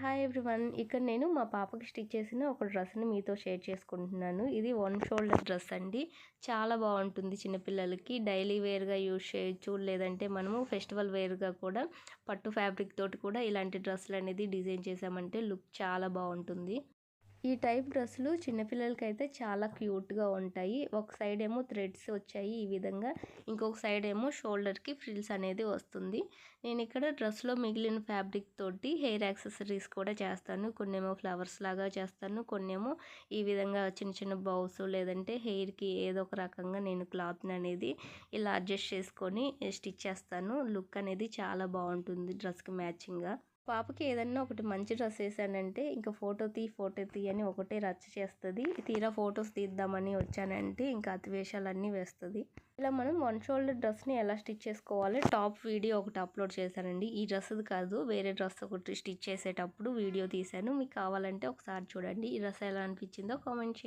Hi everyone. ఇక్కడ నేను మా పాపకి స్టిచ్ చేసిన ఒక డ్రెస్ని మీతో షేర్ చేసుకుంటున్నాను. ఇది వన్ షోల్డర్ డ్రెస్ అండి. చాలా బాగుంటుంది. చిన్నపిల్లలకి డైలీ వేర్గా యూజ్ చేయొచ్చు, లేదంటే మనము ఫెస్టివల్ వేర్గా కూడా పట్టు ఫ్యాబ్రిక్ తోటి కూడా ఇలాంటి డ్రెస్సులు అనేది డిజైన్ చేసామంటే లుక్ చాలా బాగుంటుంది. ఈ టైప్ డ్రెస్సులు చిన్నపిల్లలకైతే చాలా క్యూట్గా ఉంటాయి. ఒక సైడ్ ఏమో థ్రెడ్స్ వచ్చాయి ఈ విధంగా, ఇంకొక సైడ్ ఏమో షోల్డర్కి ఫ్రిల్స్ అనేది వస్తుంది. నేను ఇక్కడ డ్రెస్లో మిగిలిన ఫ్యాబ్రిక్ తోటి హెయిర్ యాక్సెసరీస్ కూడా చేస్తాను. కొన్నేమో ఫ్లవర్స్ లాగా చేస్తాను, కొన్నేమో ఈ విధంగా చిన్న చిన్న బౌస్, లేదంటే హెయిర్కి ఏదో ఒక రకంగా నేను క్లాత్ని అనేది ఇలా అడ్జస్ట్ చేసుకొని స్టిచ్ చేస్తాను. లుక్ అనేది చాలా బాగుంటుంది డ్రెస్కి మ్యాచింగ్గా. పాపకి ఏదన్నా ఒకటి మంచి డ్రెస్ వేసానంటే ఇంకా ఫోటో తీ అని ఒకటే రచ్చ చేస్తుంది. తీరా ఫొటోస్ తీద్దామని వచ్చానంటే ఇంకా అతి వేషాలన్నీ వేస్తుంది. ఇలా మనం వన్ షోల్డర్ డ్రెస్ని ఎలా స్టిచ్ చేసుకోవాలి టాప్ వీడియో ఒకటి అప్లోడ్ చేశానండి. ఈ డ్రెస్ది కాదు, వేరే డ్రెస్ ఒకటి స్టిచ్ చేసేటప్పుడు వీడియో తీశాను. మీకు కావాలంటే ఒకసారి చూడండి. ఈ డ్రెస్ ఎలా అనిపించిందో కామెంట్ చేయండి.